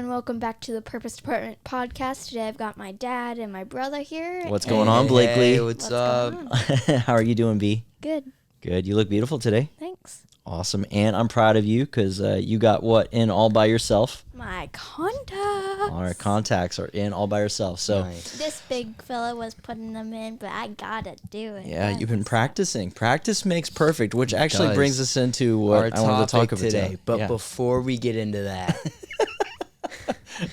everyone. Welcome back to the Purpose Department podcast. Today I've got my dad and my brother here. What's going on, Blakely? Hey, what's up? How are you doing, B? Good. Good. You look beautiful today. Thanks. Awesome. And I'm proud of you because you got what in all by yourself? My contacts. All right, contacts are in all by yourself. So Nice. This big fella was putting them in, but I gotta do it. yeah, you've been practicing. Practice makes perfect, which actually does. brings us into what Our I wanted to talk topic about today. But Yeah. before we get into that,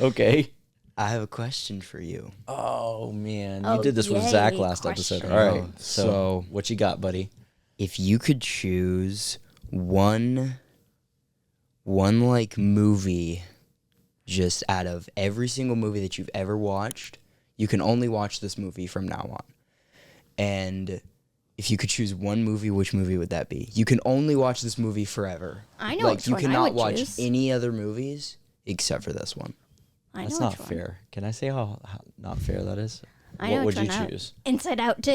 Okay. I have a question for you. Oh man, you Oh, did this with yay, Zach last episode. question. All right. Oh, So so- what you got, buddy? If you could choose one like movie just out of every single movie that you've ever watched, you can only watch this movie from now on. And if you could choose one movie, which movie would that be? You can only watch this movie forever. I know Like which you one I cannot would watch choose. any other movies except for this one. I know That's which not one. fair. Can I say how not fair that is? I know What which would you one I- choose? Inside Out 2.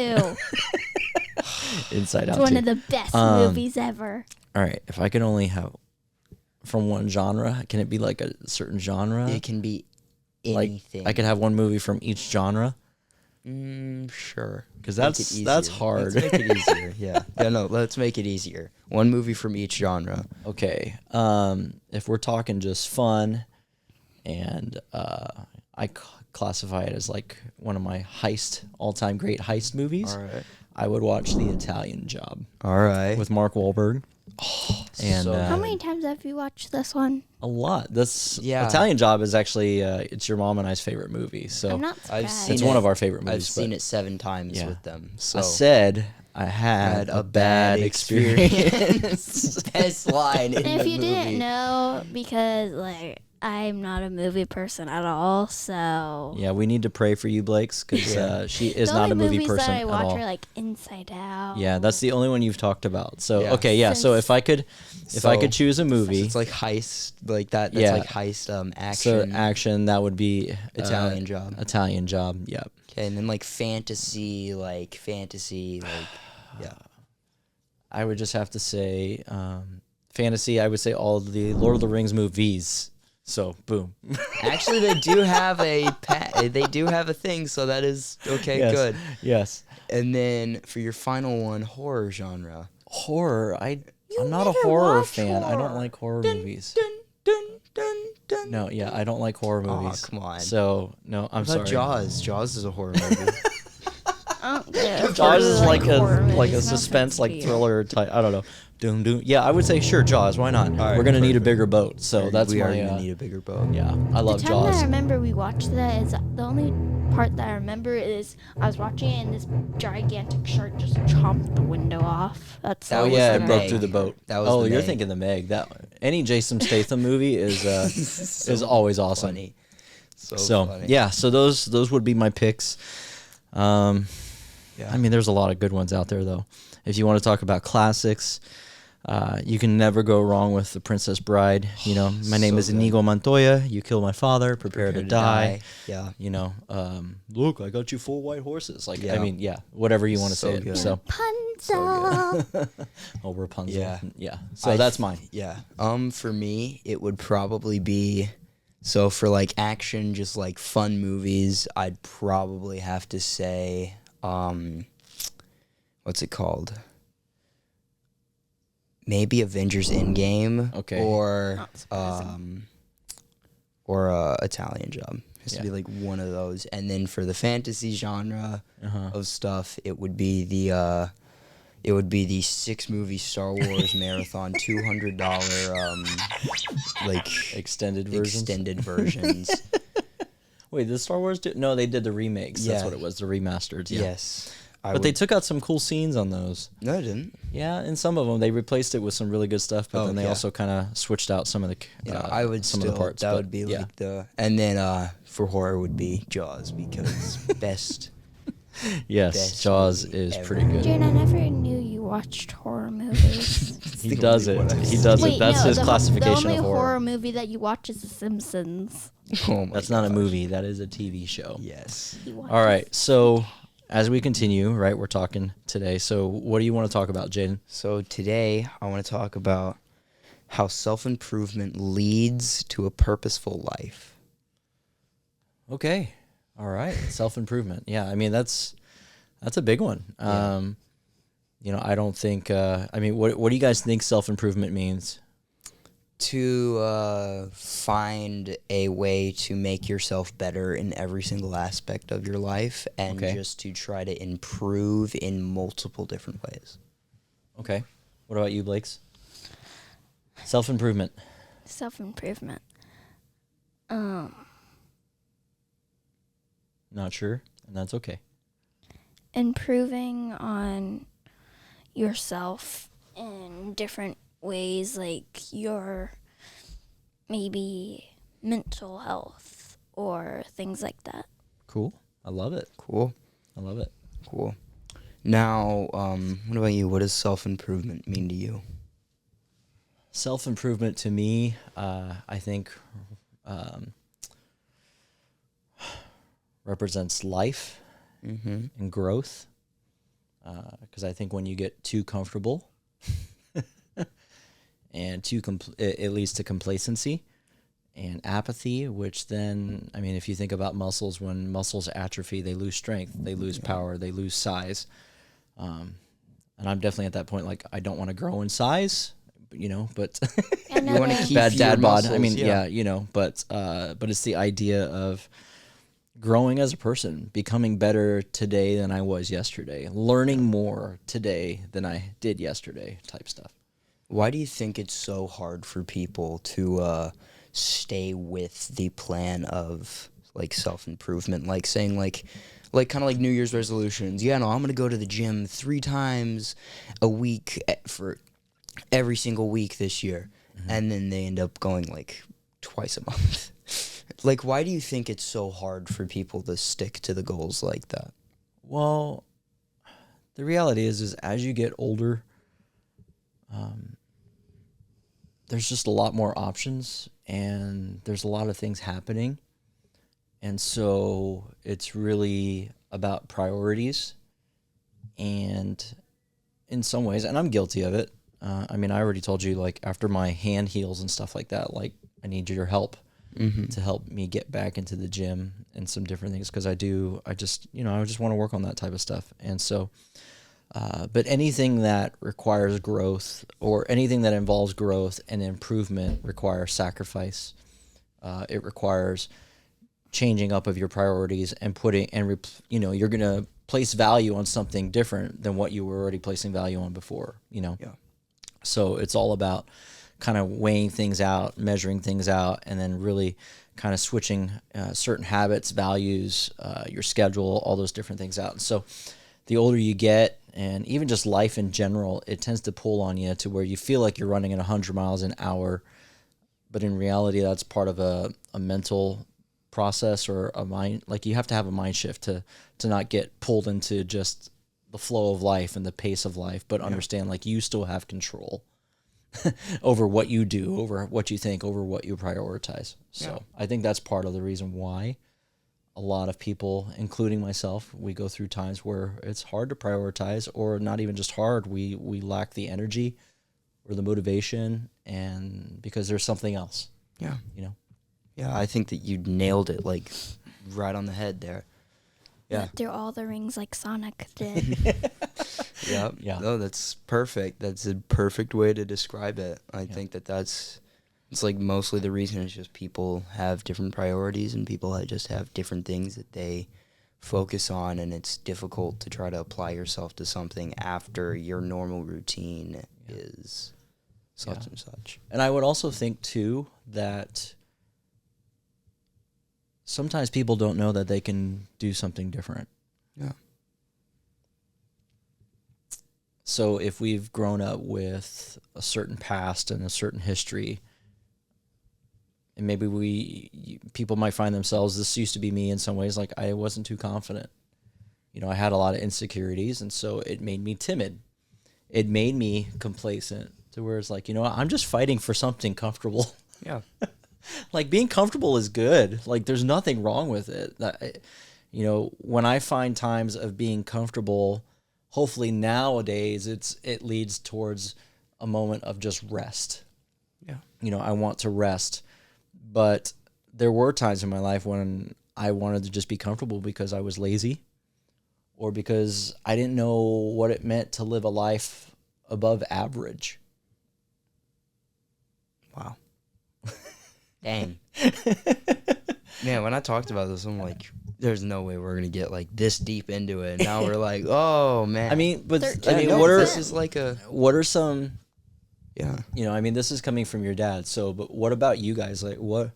Inside It's Out. one too. of the best Um, movies ever. All right, if I could only have from one genre, can it be like a certain genre? It can be Like anything. I could have one movie from each genre Sure. because Make it that's easier. hard. Let's make it easier. Yeah. Yeah. No. Let's make it easier. One movie from each genre. Okay, if we're talking just fun, and I classify it as like one of my all-time great heist movies. right. I would watch The Italian Job All right. with Mark Wahlberg. And so How good. many times have you watched this one? a lot. This Yeah. Italian Job is actually it's your mom and I's favorite movie. So I'm not I've surprised. seen it's it. one of our favorite movies. I've seen but it 7 times Yeah. with them. So I said I had a bad experience. Best line. In And if the you movie. didn't know, because like I'm not a movie person at all, so Yeah, we need to pray for you, Blakes, because Yeah. she is the not only a movie movies person that I at watch all. are like Inside Out. Yeah, that's the only one you've talked about. So Yeah. okay, yeah. So Since- if I could So- choose a movie, It's like heist, like that. That's Yeah. like heist so action. action, that would be Italian Job. Italian Job. Yep. Okay, and then like fantasy, like yeah. I would just have to say fantasy. I would say all of the Lord of the Rings movies. So boom. Actually, they do have they do have a thing, so that is okay. Yes. Good. Yes. And then for your final one, horror genre. Horror. I'm not a never horror watch fan. I don't horror. like horror movies. Dun, dun, dun, dun. No, yeah, I don't like horror Aw, movies. come on. So no, I'm What about sorry. Jaws? Jaws is a horror movie. Jaws is like horror a movies, no suspense offense like to you. thriller type. I don't know. Doom doom. Yeah, I would say sure Jaws. Why not? right, We're gonna need a perfect. bigger boat. So that's we my. are gonna need a bigger boat. Yeah, I love The time that I Jaws. remember we watched that is the only part that I remember is I was watching it and this gigantic shark just chomped the window off. That's That all Oh was yeah, the it broke Meg. through the boat. That was oh, the you're Meg. thinking the Meg. That any Jason Statham movie is is always awesome. Funny. So funny. yeah, so those would be my picks. Yeah. I mean, there's a lot of good ones out there though. If you want to talk about classics, you can never go wrong with The Princess Bride. You know, my name So is good. Inigo Montoya. You kill my father, prepare to die. Yeah. You know, look, I got you 4 white horses. Like, I Yeah. mean, yeah, whatever you want to So say it. good. So, Rapunzel. oh, Rapunzel. Yeah. Yeah. So that's mine. Yeah. For me, it would probably be so for like action, just like fun movies. I'd probably have to say, what's it called? Maybe Avengers Endgame. Okay. Or Not surprising. Italian Job. Has Yeah. to be like one of those. And then for the fantasy genre Uh-huh. of stuff, it would be the 6-movie Star Wars marathon, $200 like Extended versions. extended versions. Wait, did Star Wars no, they did the remakes. That's Yeah. what it was, the remasters. Yeah. Yes. But they took out some cool scenes on those. No, I didn't. Yeah, in some of them they replaced it with some really good stuff, but Oh, then they yeah. also kind of switched out some of the I would some still of the parts. that but would be yeah. like the and then for horror would be Jaws because best. Yes, best Jaws movie is ever. pretty good. Jane, I never knew you watched horror movies. He does it. only one I've He does Wait, it. That's no, his the classification only of horror. movie that you watch is The Simpsons. Oh my That's not a gosh. movie. That is a TV show. Yes. He watches- All right. So as we continue, right, we're talking today. So what do you want to talk about, Jaden? So today I want to talk about how self-improvement leads to a purposeful life. Okay. All right. Self-improvement. Yeah. I mean, that's a big one. Yeah. I don't think, what do you guys think self-improvement means? To find a way to make yourself better in every single aspect of your life and Okay. just to try to improve in multiple different ways. Okay. What about you, Blakes? Self-improvement. Self-improvement. Not sure, and that's okay. Improving on yourself in different ways, like your maybe mental health or things like that. Cool. I love it. Cool. I love it. Cool. Now, what about you? What does self-improvement mean to you? Self-improvement to me, I think, represents life Mm-hmm. and growth. Because I think when you get too comfortable and it leads to complacency and apathy, which then, I mean, if you think about muscles, when muscles atrophy, they lose strength, they lose power, they lose size. And I'm definitely at that point, like, I don't want to grow in size, but And You wanna then keep bad your dad bod. muscles, I mean, yeah. but it's the idea of growing as a person, becoming better today than I was yesterday, learning more today than I did yesterday, type stuff. Why do you think it's so hard for people to stay with the plan of like self-improvement, like saying like kind of like New Year's resolutions? Yeah, no, I'm gonna go to the gym 3 times a week for every single week this year, and then they end up going like twice a month. Like, why do you think it's so hard for people to stick to the goals like that? Well, the reality is as you get older, there's just a lot more options and there's a lot of things happening. And so it's really about priorities. And in some ways, and I'm guilty of it. I mean, I already told you, like, after my hand heals and stuff like that, like, I need your help to help me get back into the gym and some different things. Cause I just want to work on that type of stuff. And so, but anything that requires growth or anything that involves growth and improvement requires sacrifice. It requires changing up of your priorities and you're going to place value on something different than what you were already placing value on before, Yeah. So it's all about kind of weighing things out, measuring things out, and then really kind of switching certain habits, values, your schedule, all those different things out. And so the older you get, and even just life in general, it tends to pull on you to where you feel like you're running at 100 miles an hour, but in reality, that's part of a mental process or a mind. Like, you have to have a mind shift to not get pulled into just the flow of life and the pace of life, but understand, like, you still have control over what you do, over what you think, over what you prioritize. So I think that's part of the reason why a lot of people, including myself, we go through times where it's hard to prioritize, or not even just hard, we lack the energy or the motivation, and because there's something else. Yeah. Yeah, I think that you nailed it, like, right on the head there. Yeah. went through all the rings like Sonic did. Yeah. Yeah. No, that's perfect. That's a perfect way to describe it. I think it's like mostly the reason is just people have different priorities and people just have different things that they focus on, and it's difficult to try to apply yourself to something after your normal routine is such and such. And I would also think too that sometimes people don't know that they can do something different. Yeah. So if we've grown up with a certain past and a certain history, and maybe people might find themselves, this used to be me in some ways, like, I wasn't too confident. I had a lot of insecurities, and so it made me timid. It made me complacent to where it's like, I'm just fighting for something comfortable. Yeah. Like, being comfortable is good. Like, there's nothing wrong with it. When I find times of being comfortable, hopefully nowadays it leads towards a moment of just rest. Yeah. I want to rest. But there were times in my life when I wanted to just be comfortable because I was lazy or because I didn't know what it meant to live a life above average. Wow. Dang. Man, when I talked about this, I'm like, there's no way we're going to get like this deep into it. And now we're like, oh, man. I mean, but Thirteen. I mean, no, what are this is like a, what are some, yeah. you know, I mean, this is coming from your dad. So, but what about you guys? Like, what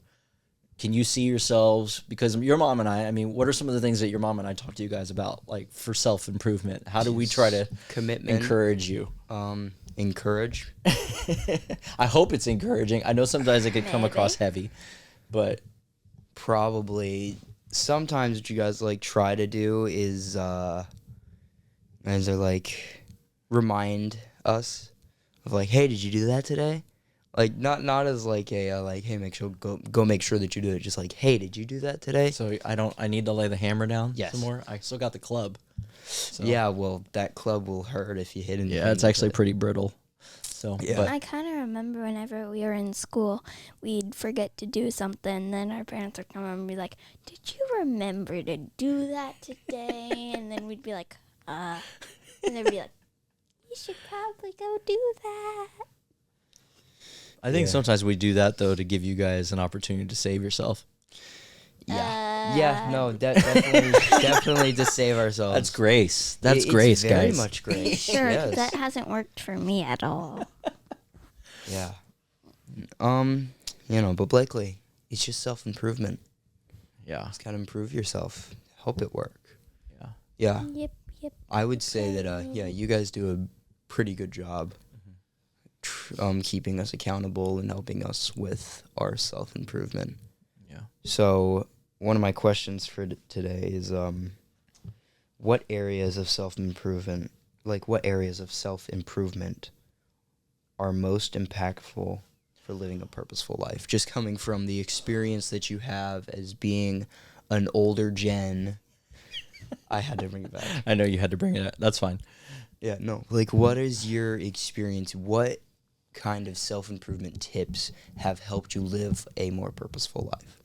can you see yourselves? Because your mom and I mean, what are some of the things that your mom and I talk to you guys about, like for self improvement? How do we try to Commitment. encourage you? Encourage. I hope it's encouraging. I know sometimes it could come Maybe. across heavy, but Probably sometimes what you guys like try to do is as they're like remind us of like, hey, did you do that today? Like not as like a like, hey, make sure go make sure that you do it. Just like, hey, did you do that today? so I need to lay the hammer down Yes. some more. I still got the club. So, Yeah, well, that club will hurt if you hit anything. yeah, it's with actually it. pretty brittle. So, Yeah. but I kind of remember whenever we were in school, we'd forget to do something. Then our parents would come and be like, "Did you remember to do that today?" And then we'd be like, And they'd be like, "You should probably go do that." I think Yeah. sometimes we do that though to give you guys an opportunity to save yourself. Yeah, no, definitely, definitely to save ourselves. That's grace. That's It's grace, very guys. much grace. Sure, yes. that hasn't worked for me at all. Yeah. But Blakely, it's just self-improvement. Yeah. Just gotta improve yourself. Help it work. Yeah. Yeah. Yep. I would say that, you guys do a pretty good job keeping us accountable and helping us with our self-improvement. Yeah. So one of my questions for today is, what areas of self-improvement are most impactful for living a purposeful life? Just coming from the experience that you have as being an older gen. I had to bring it back. I know you had to bring it up. That's fine. Yeah, no. Like, what is your experience? What kind of self-improvement tips have helped you live a more purposeful life?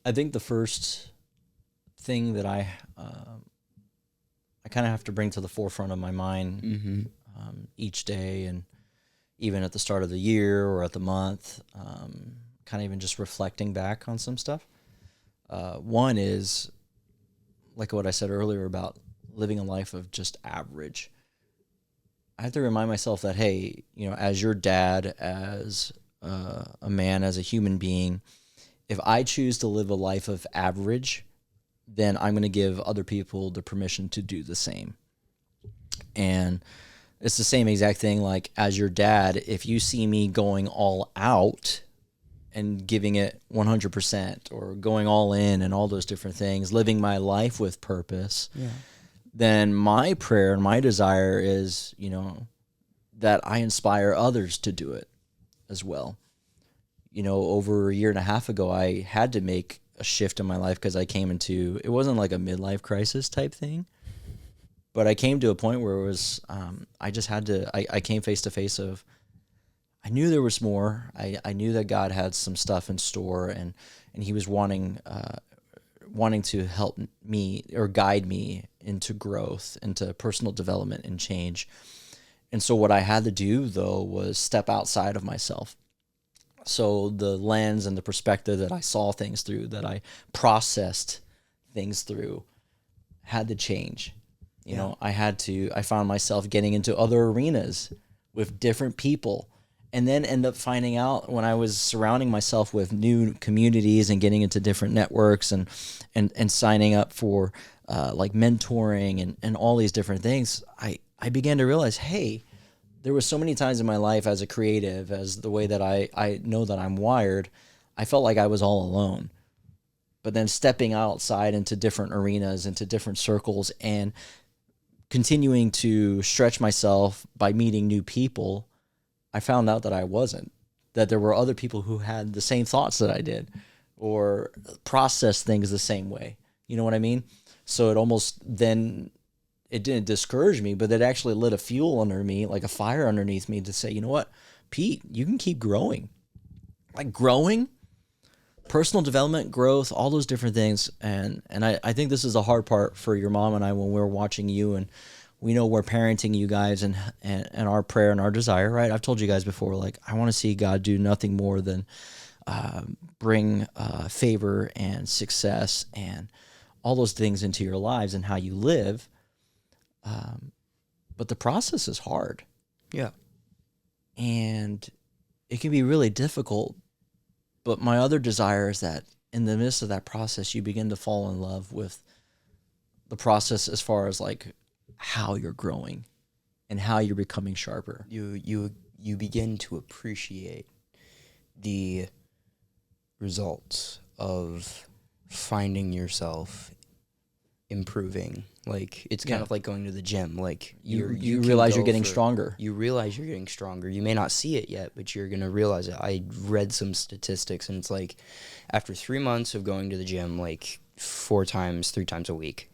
I think the first thing that I kind of have to bring to the forefront of my mind Mm-hmm. each day, and even at the start of the year or at the month, kind of even just reflecting back on some stuff. One is like what I said earlier about living a life of just average. I have to remind myself that, hey, as your dad, as a man, as a human being, if I choose to live a life of average, then I'm going to give other people the permission to do the same. And it's the same exact thing, like as your dad, if you see me going all out and giving it 100% or going all in and all those different things, living my life with purpose, then my prayer and my desire is, that I inspire others to do it as well. Over a year and a half ago, I had to make a shift in my life because I came into, it wasn't like a midlife crisis type thing, but I came to a point where it was, I just had to, I came face to face of, I knew there was more. I knew that God had some stuff in store, and he was wanting to help me or guide me into growth, into personal development and change. And so what I had to do, though, was step outside of myself. So the lens and the perspective that I saw things through, that I processed things through, had to change. I found myself getting into other arenas with different people, and then end up finding out when I was surrounding myself with new communities and getting into different networks and signing up for like mentoring and all these different things, I began to realize, hey, there was so many times in my life as a creative, as the way that I know that I'm wired, I felt like I was all alone. But then stepping outside into different arenas, into different circles, and continuing to stretch myself by meeting new people, I found out that I wasn't, that there were other people who had the same thoughts that I did or processed things the same way. You know what I mean? So it didn't discourage me, but it actually lit a fuel under me, like a fire underneath me, to say, you know what, Pete, you can keep growing. Like growing, personal development, growth, all those different things. And I think this is the hard part for your mom and I when we're watching you, and we know we're parenting you guys, and our prayer and our desire, right? I've told you guys before, like, I want to see God do nothing more than bring favor and success and all those things into your lives and how you live. But the process is hard. Yeah. And it can be really difficult. But my other desire is that in the midst of that process, you begin to fall in love with the process as far as like how you're growing and how you're becoming sharper. You begin to appreciate the results of finding yourself improving. Like, it's kind of like going to the gym. Like, You can realize you're go getting stronger. You realize you're getting stronger. You may not see it yet, but you're going to realize it. I read some statistics, and it's like after 3 months of going to the gym, like 3 times a week,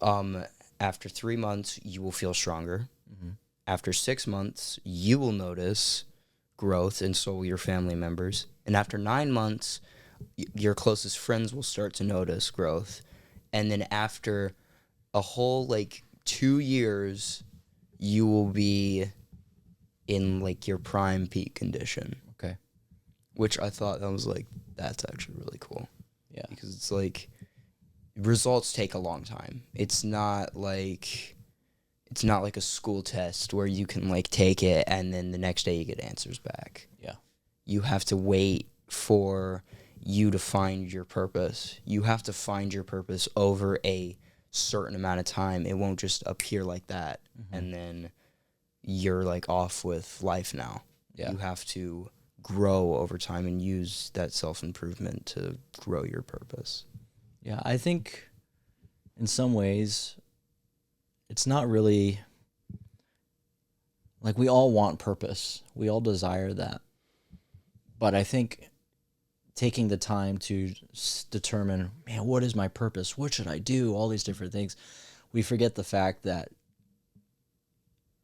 after 3 months, you will feel stronger. Mm-hmm. After 6 months, you will notice growth, and so will your family members. And after 9 months, your closest friends will start to notice growth. And then after a whole, 2 years, you will be in, your prime peak condition. Okay. Which I thought that's actually really cool. Yeah. Because it's results take a long time. It's not like a school test where you can, take it and then the next day you get answers back. Yeah. You have to wait for you to find your purpose. You have to find your purpose over a certain amount of time. It won't just appear like that, and then you're off with life now. Yeah. You have to grow over time and use that self-improvement to grow your purpose. Yeah, I think in some ways it's not really we all want purpose. We all desire that. But I think taking the time to determine, man, what is my purpose? What should I do? All these different things. We forget the fact that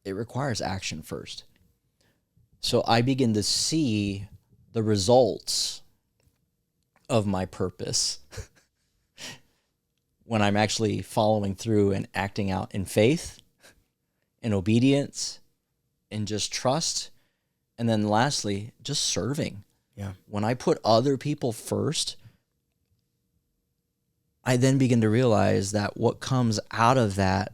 it requires action first. So I begin to see the results of my purpose when I'm actually following through and acting out in faith, in obedience, in just trust, and then lastly, just serving. Yeah. When I put other people first, I then begin to realize that what comes out of that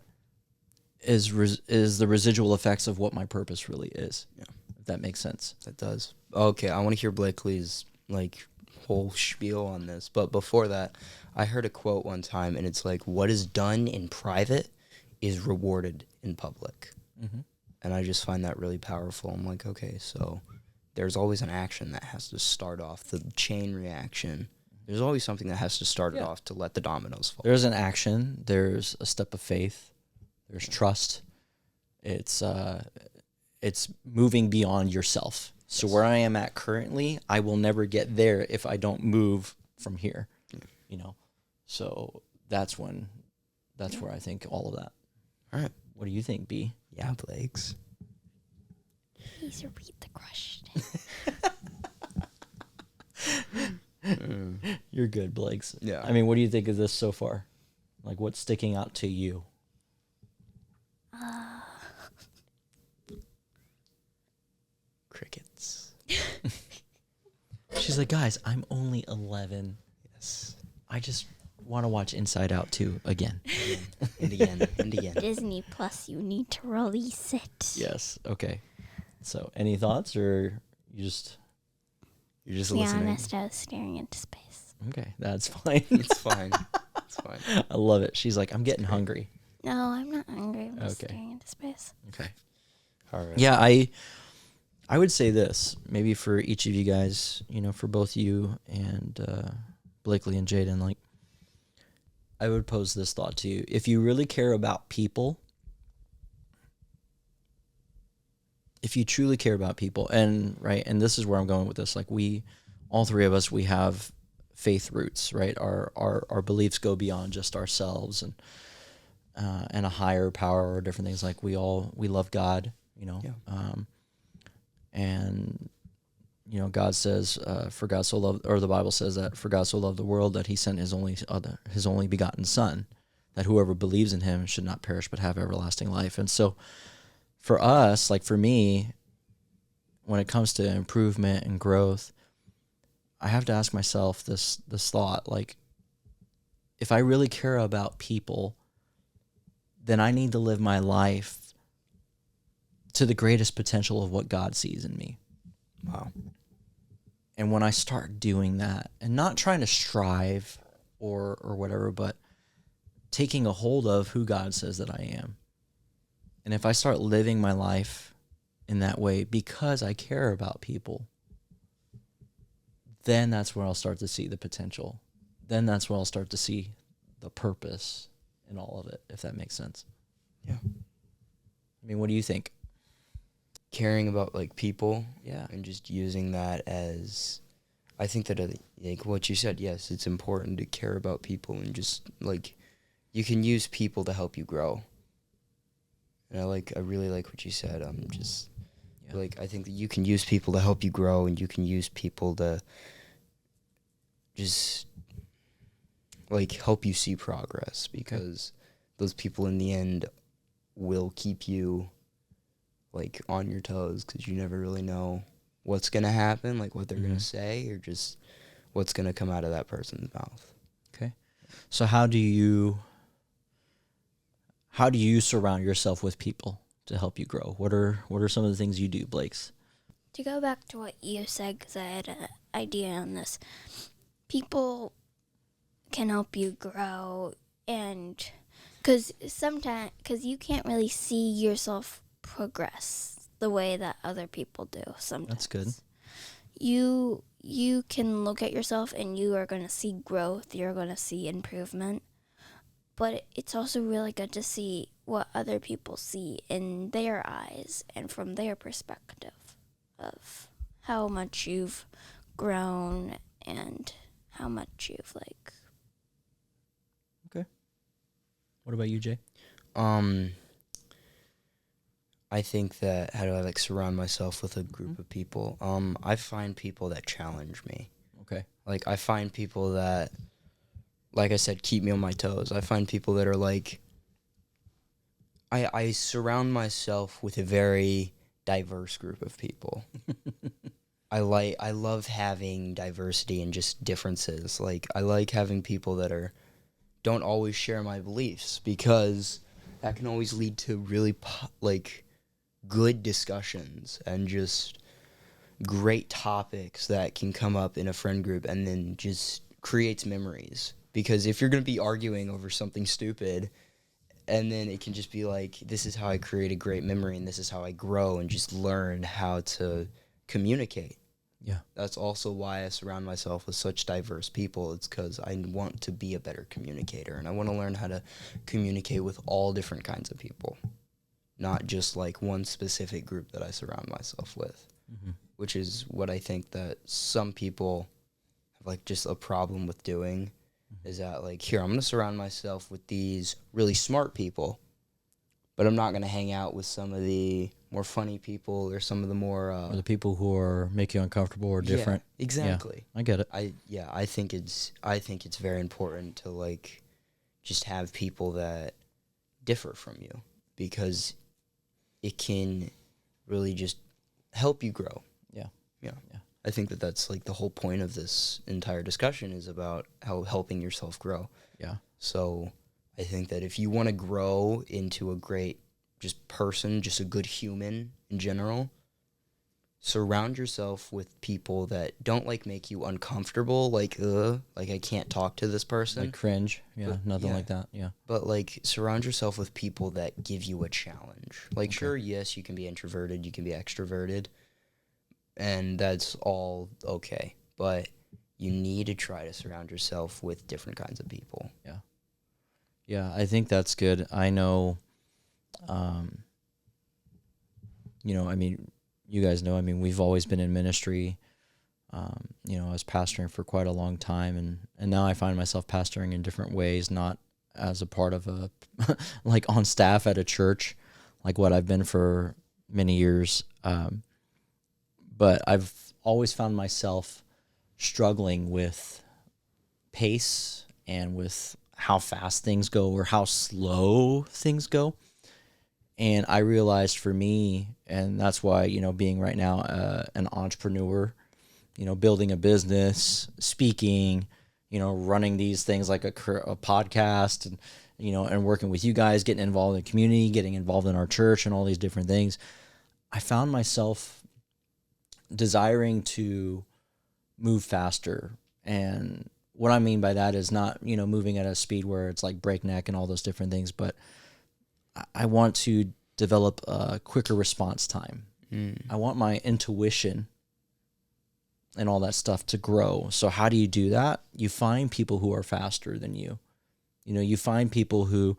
is the residual effects of what my purpose really is. Yeah. If that makes sense. That does. Okay, I want to hear Blakely's whole spiel on this. But before that, I heard a quote one time, and it's what is done in private is rewarded in public. Mm-hmm. And I just find that really powerful. I'm okay, so there's always an action that has to start off, the chain reaction. There's always something that has to start it off to let the dominoes fall. There's an action. There's a step of faith. There's trust. It's moving beyond yourself. So where I am at currently, I will never get there if I don't move from here. So that's where I think all of that. All right. What do you think, B? Yeah, Blakes. Please repeat the question. You're good, Blakes. Yeah. I mean, what do you think of this so far? What's sticking out to you? Crickets. She's like, guys, I'm only 11. Yes. I just want to watch Inside Out 2 again. And again. And again. Disney Plus, you need to release it. Yes. Okay. So, any thoughts, or you're just To be honest, I was staring into space. okay? That's fine. It's fine. It's fine. I love it. She's like, I'm getting hungry. No, I'm not hungry. I'm just Okay. staring into space. Okay. All right. Yeah, I would say this, maybe for each of you guys, for both you and Blakely and Jaiden, I would pose this thought to you. If you really care about people, if you truly care about people, and this is where I'm going with this, all three of us, we have faith roots, right? Our beliefs go beyond just ourselves and a higher power or different things. We love God, Yeah. And God says, for God so loved, or the Bible says that for God so loved the world that he sent his only begotten son, that whoever believes in him should not perish but have everlasting life. And so for us, like for me, when it comes to improvement and growth, I have to ask myself this thought, like, if I really care about people, then I need to live my life to the greatest potential of what God sees in me. Wow. And when I start doing that, and not trying to strive or whatever, but taking a hold of who God says that I am. And if I start living my life in that way because I care about people, then that's where I'll start to see the potential. Then that's where I'll start to see the purpose in all of it, if that makes sense. Yeah. I mean, what do you think? Caring about like people, Yeah. and just using that as, I think that like what you said, yes, it's important to care about people, and just like you can use people to help you grow. And I really like what you said. Just Yeah. like, I think that you can use people to help you grow, and you can use people to just like help you see progress, because those people in the end will keep you like on your toes, because you never really know what's going to happen, like what they're going to say, or just what's going to come out of that person's mouth. Okay. So how do you surround yourself with people to help you grow? What are some of the things you do, Blakes? To go back to what you said, because I had an idea on this, people can help you grow, and because you can't really see yourself progress the way that other people do sometimes. That's good. You can look at yourself and you are going to see growth, you're going to see improvement, but it's also really good to see what other people see in their eyes and from their perspective of how much you've grown and how much you've like. Okay. What about you, Jay? I think that, how do I like surround myself with a group of people? I find people that challenge me. Okay. Like, I find people that, like I said, keep me on my toes. I find people that are like, I surround myself with a very diverse group of people. I love having diversity and just differences. Like, I like having people that don't always share my beliefs, because that can always lead to really good discussions and just great topics that can come up in a friend group, and then just creates memories. Because if you're going to be arguing over something stupid, and then it can just be like, this is how I create a great memory, and this is how I grow and just learn how to communicate. Yeah. That's also why I surround myself with such diverse people. It's because I want to be a better communicator, and I want to learn how to communicate with all different kinds of people, not just like one specific group that I surround myself with, which is what I think that some people have like just a problem with doing, is that like, here, I'm going to surround myself with these really smart people, but I'm not going to hang out with some of the more funny people, or some of the more Or the people who are make you uncomfortable or different. Yeah, exactly. Yeah, I get it. I think it's very important to like just have people that differ from you, because it can really just help you grow. Yeah. Yeah. I think that that's like the whole point of this entire discussion, is about how helping yourself grow. Yeah. So I think that if you want to grow into a great just person, just a good human in general, surround yourself with people that don't like make you uncomfortable, like I can't talk to this person. Like cringe. Yeah, But, nothing yeah. like that. Yeah. But like, surround yourself with people that give you a challenge. Like, sure, yes, you can be introverted, you can be extroverted, and that's all okay. But you need to try to surround yourself with different kinds of people. Yeah. Yeah, I think that's good. I know, I mean, you guys know, I mean, we've always been in ministry. I was pastoring for quite a long time, and now I find myself pastoring in different ways, not as a part of a, like on staff at a church, like what I've been for many years. but I've always found myself struggling with pace and with how fast things go or how slow things go. And I realized for me, and that's why, being right now an entrepreneur, building a business, speaking, running these things like a podcast and, and working with you guys, getting involved in the community, getting involved in our church and all these different things. I found myself desiring to move faster. And what I mean by that is not, moving at a speed where it's like breakneck and all those different things, but I want to develop a quicker response time. I want my intuition and all that stuff to grow. So how do you do that? You find people who are faster than you. You find people who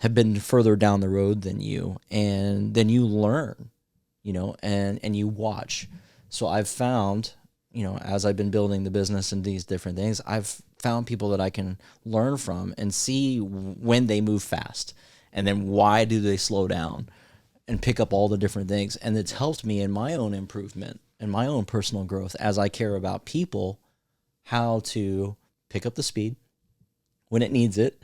have been further down the road than you, and then you learn, and you watch. So I've found, as I've been building the business and these different things, I've found people that I can learn from and see when they move fast, and then why do they slow down, and pick up all the different things. And it's helped me in my own improvement and my own personal growth as I care about people, how to pick up the speed when it needs it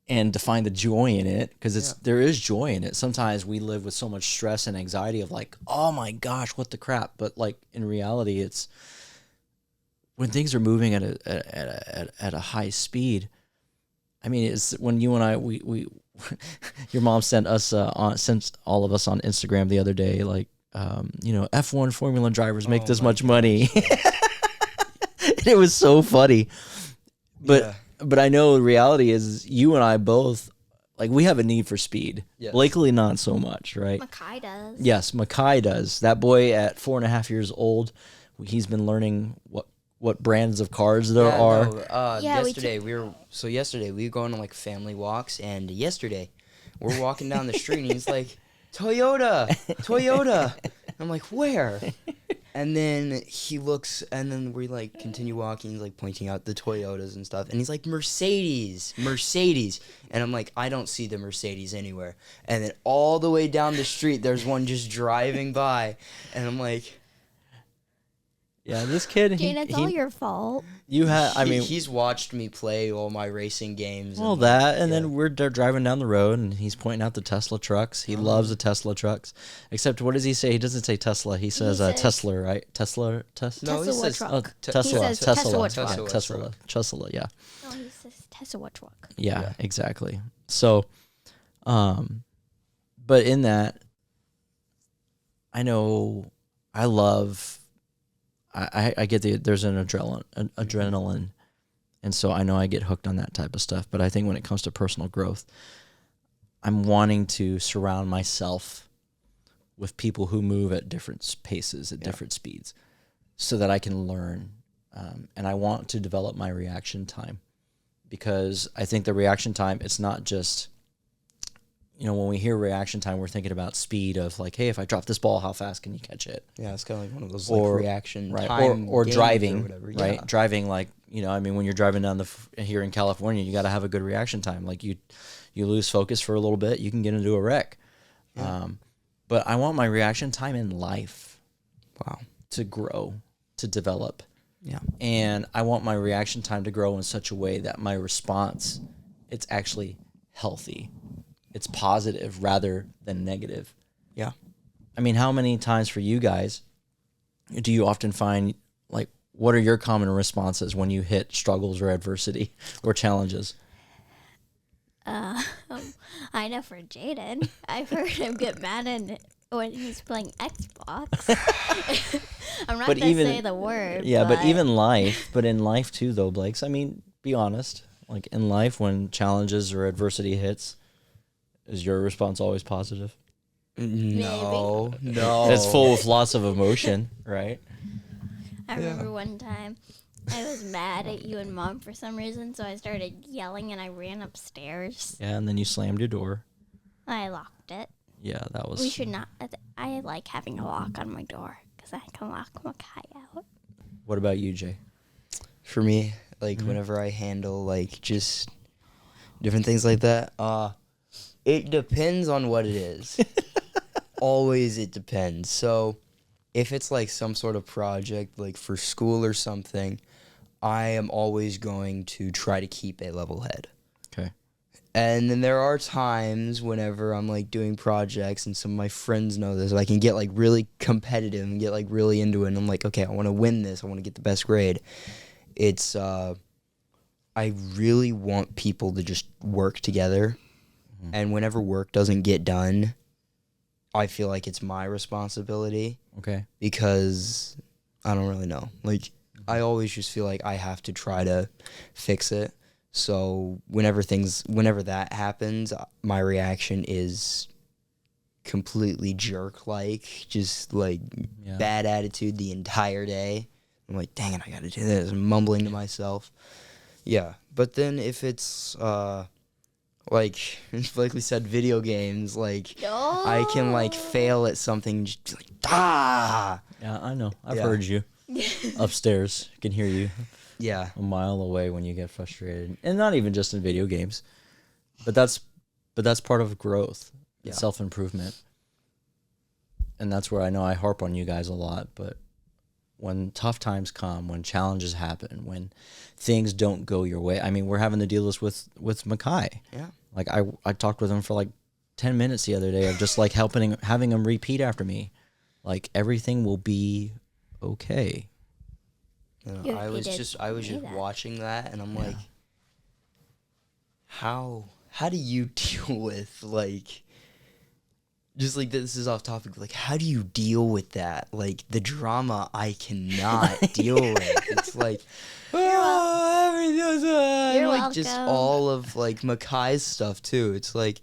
and to find the joy in it, because there is joy in it. Sometimes we live with so much stress and anxiety of like, oh my gosh, what the crap. But like in reality, it's when things are moving at a high speed. I mean, it's when you and I, we your mom sent all of us on Instagram the other day, like, F1 Formula drivers make this much money. It was so funny. But I know the reality is you and I both, like, we have a need for speed. Yes. Blakely, not so much, right? Makai does. Yes, Makai does. That boy at 4.5 years old, he's been learning what brands of cars there are. No, yesterday we were going on like family walks, and yesterday we're walking down the street and he's like, Toyota. I'm like, where? And then he looks, and then we like continue walking. He's like pointing out the Toyotas and stuff, and he's like, Mercedes. And I'm like, I don't see the Mercedes anywhere. And then all the way down the street, there's one just driving by, and I'm like, yeah, this kid. Jane, it's all your fault. He's watched me play all my racing games. Well, then they're driving down the road, and he's pointing out the Tesla trucks. He loves the Tesla trucks. Except, what does he say? He doesn't say Tesla. He says Tesla, right? Tesla. No, Tesla he says truck. Tesla. He says Tesla Tesla. Yeah. No, he says Tesla truck. Yeah, exactly. So, but in that, I know I love. I get there's an adrenaline, and so I know I get hooked on that type of stuff. But I think when it comes to personal growth, I'm wanting to surround myself with people who move at different paces, at different speeds, so that I can learn. And I want to develop my reaction time, because I think the reaction time, it's not just, when we hear reaction time, we're thinking about speed of like, hey, if I drop this ball, how fast can you catch it? Yeah, it's kind of like one of those like reaction right, time or driving, or whatever. Right? Yeah. Driving, like, when you're driving down here in California, you got to have a good reaction time. Like you lose focus for a little bit, you can get into a wreck. Yeah. But I want my reaction time in life, to grow, to develop. Yeah. And I want my reaction time to grow in such a way that my response, it's actually healthy. It's positive rather than negative. Yeah. I mean, how many times for you guys do you often find, like, what are your common responses when you hit struggles or adversity or challenges? I know for Jaiden, I've heard him get mad when he's playing Xbox. I'm not going to say the word. Yeah, but even in life too, though, Blakes, I mean, be honest. Like, in life, when challenges or adversity hits, is your response always positive? No. It's full with lots of emotion, right? I remember one time I was mad at you and Mom for some reason, so I started yelling and I ran upstairs. Yeah, and then you slammed your door. I locked it. Yeah, that was... We should not... I like having a lock on my door, because I can lock Makai out. What about you, Jay? For me, like, whenever I handle, like, just different things like that, it depends on what it is. Always it depends. So, if it's like some sort of project, like for school or something, I am always going to try to keep a level head. Okay. And then there are times whenever I'm like doing projects and some of my friends know this, I can get like really competitive and get like really into it. And I'm like, okay, I want to win this. I want to get the best grade. It's, I really want people to just work together. Mhm. And whenever work doesn't get done, I feel like it's my responsibility Okay. because I don't really know. Like, I always just feel like I have to try to fix it. So whenever that happens, my reaction is completely jerk-like, just like Yeah. bad attitude the entire day. I'm like, dang it, I gotta do this. I'm mumbling to myself. Yeah, but then if it's like we said, video games, like I can like fail at something, just be like ah. Yeah, I know. I've Yeah. heard you upstairs. I can hear you Yeah, a mile away when you get frustrated, and not even just in video games, but that's part of growth, Yeah. self-improvement, and that's where I know I harp on you guys a lot. But when tough times come, when challenges happen, when things don't go your way, I mean, we're having to deal this with Makai. yeah, Like I talked with him for like 10 minutes the other day of just like having him repeat after me, like everything will be okay. You know, You- I you was did just say that. watching that, and I'm Yeah. like, how do you deal with like, just like this is off topic, like how do you deal with that, like the drama I cannot deal with? It's like, everything's You're like just welcome. all of like Makai's stuff too. It's like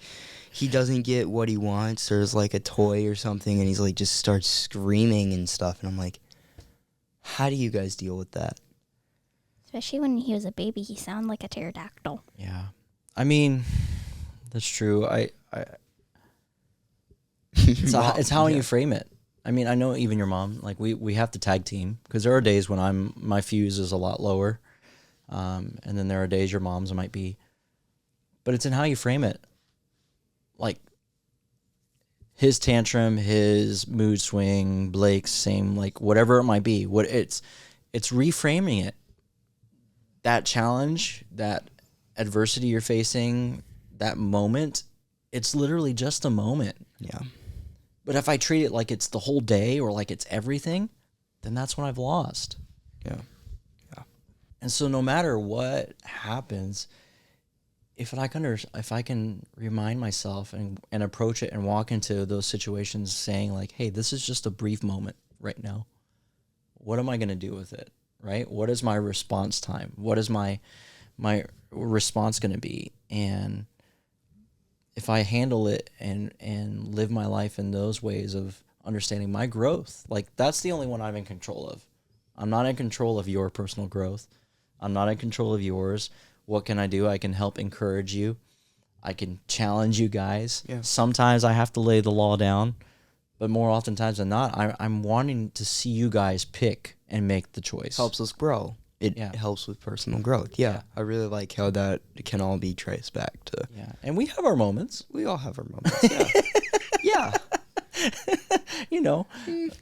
he doesn't get what he wants, or is like a toy or something, and he's like just starts screaming and stuff, and I'm like, how do you guys deal with that? Especially when he was a baby, he sounded like a pterodactyl. Yeah. I mean, that's true. It's how you frame it. I mean, I know even your mom, like we have to tag team because there are days when my fuse is a lot lower. And then there are days your mom's might be, but it's in how you frame it. Like his tantrum, his mood swing, Blake's same, like whatever it might be, it's reframing it. That challenge, that adversity you're facing, that moment, it's literally just a moment. Yeah. But if I treat it like it's the whole day or like it's everything, then that's when I've lost. Yeah. And so no matter what happens, if I can remind myself and approach it and walk into those situations saying like, hey, this is just a brief moment right now. What am I going to do with it? Right? What is my response time? What is my response going to be? And if I handle it and live my life in those ways of understanding my growth, like that's the only one I'm in control of. I'm not in control of your personal growth. I'm not in control of yours. What can I do? I can help encourage you. I can challenge you guys. Yeah. Sometimes I have to lay the law down, but more oftentimes than not, I'm wanting to see you guys pick and make the choice. Helps us grow. It helps with personal growth. Yeah. I really like how that can all be traced back to. Yeah. And we have our moments. We all have our moments. Yeah. Yeah. You know.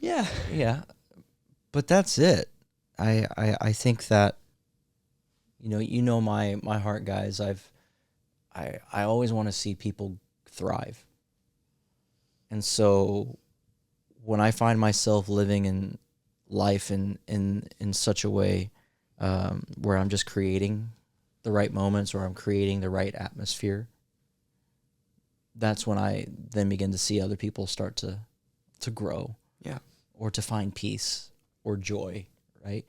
Yeah. Yeah. But that's it. I think that you know my heart, guys. I always want to see people thrive. And so when I find myself living in life in such a way where I'm just creating the right moments or I'm creating the right atmosphere, that's when I then begin to see other people start to grow. Yeah. Or to find peace or joy, right?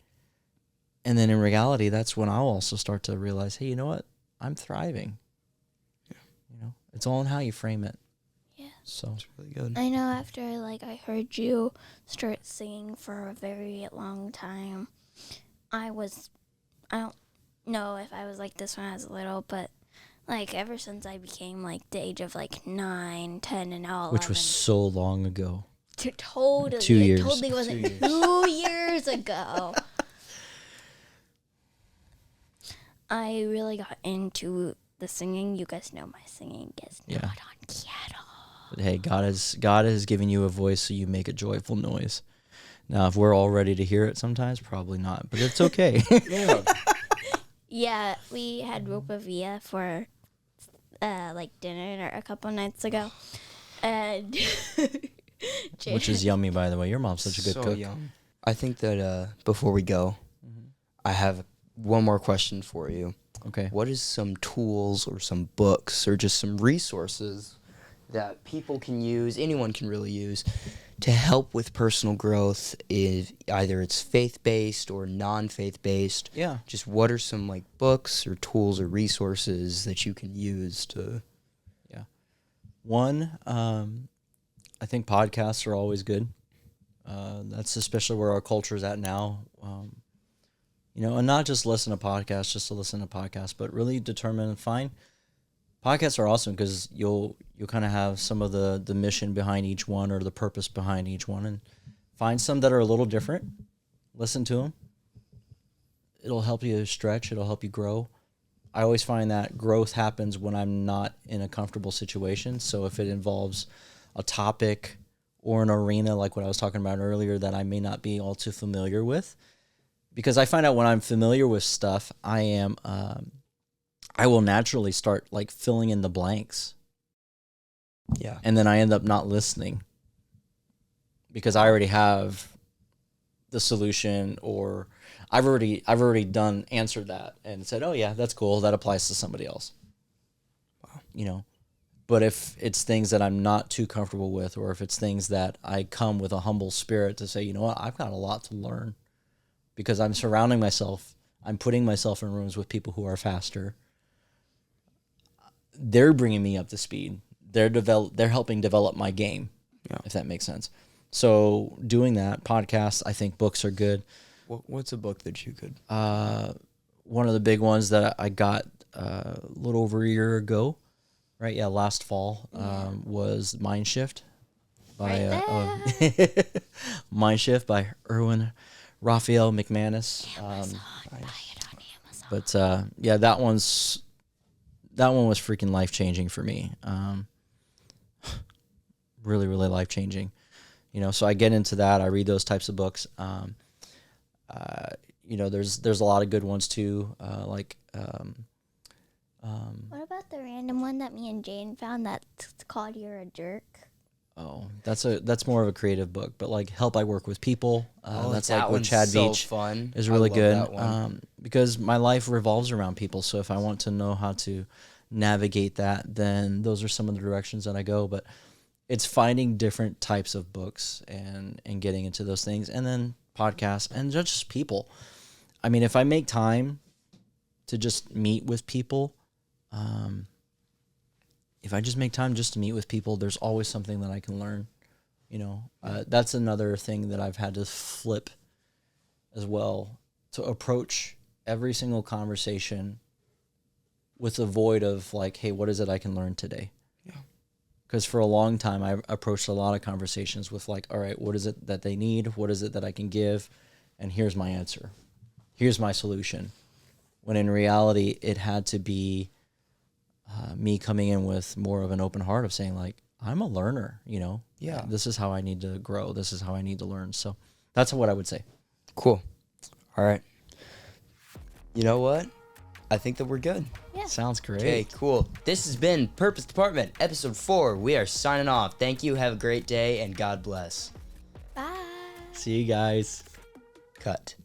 And then in reality, that's when I'll also start to realize, hey, you know what? I'm thriving. Yeah. It's all in how you frame it. Yeah. So It's really good. I know after I heard you start singing for a very long time, I don't know if I was like this when I was little, but like ever since I became like the age of like 9, 10, and now 11. which was so long ago. Totally. 2 years. It totally wasn't 2 years. 2 years ago. I really got into the singing. You guys know my singing is Yeah. not on piano. But hey, God has given you a voice, so you make a joyful noise. Now, if we're all ready to hear it sometimes, probably not, but it's okay. Yeah. Yeah, we had ropa villa for like dinner a couple nights ago, and Which is yummy, by the way. Your mom's such a good So cook. yum. I think that before we go, I have one more question for you. Okay. What is some tools or some books or just some resources that people can use, anyone can really use, to help with personal growth, if either it's faith-based or non-faith-based? Yeah. Just what are some like books or tools or resources that you can use to... One, I think podcasts are always good. That's especially where our culture is at now. And not just listen to podcasts, just to listen to podcasts, but really determine and find. Podcasts are awesome because you'll kind of have some of the mission behind each one or the purpose behind each one, and find some that are a little different. Listen to them. It'll help you stretch. It'll help you grow. I always find that growth happens when I'm not in a comfortable situation. So if it involves a topic or an arena like what I was talking about earlier that I may not be all too familiar with, because I find out when I'm familiar with stuff, I will naturally start like filling in the blanks. Yeah. And then I end up not listening because I already have the solution, or I've already answered that and said, oh yeah, that's cool. That applies to somebody else. Wow. But if it's things that I'm not too comfortable with, or if it's things that I come with a humble spirit to say, you know what, I've got a lot to learn because I'm putting myself in rooms with people who are faster. They're bringing me up to speed. They're helping develop my game, if that makes sense. So doing that, podcasts, I think books are good. What's a book that you could... One of the big ones that I got a little over a year ago, right? Yeah, last fall, was Mind Shift by Mind Shift by Erwin Raphael McManus. Amazon, buy it on Amazon. But that one was freaking life changing for me. Really, really life changing. So I get into that. I read those types of books. There's a lot of good ones too. What about the random one that me and Jaiden found that's called "You're a Jerk"? Oh, that's more of a creative book. But like Help I Work with People. That's that like with one's Chad so Beach. fun. Is I really love good. that one. Because my life revolves around people. So if I want to know how to navigate that, then those are some of the directions that I go. But it's finding different types of books and getting into those things, and then podcasts and just people. I mean, if I make time to just meet with people, if I just make time just to meet with people, there's always something that I can learn. That's another thing that I've had to flip as well, to approach every single conversation with a void of like, hey, what is it I can learn today? Because for a long time, I approached a lot of conversations with like, all right, what is it that they need? What is it that I can give? And here's my answer. Here's my solution. When in reality, it had to be me coming in with more of an open heart of saying like, I'm a learner, Yeah. This is how I need to grow. This is how I need to learn. So that's what I would say. Cool. All right. You know what? I think that we're good. Yeah. Sounds great. Okay, cool. This has been Purpose Department, episode 4. We are signing off. Thank you. Have a great day, and God bless. Bye. See you guys. Cut.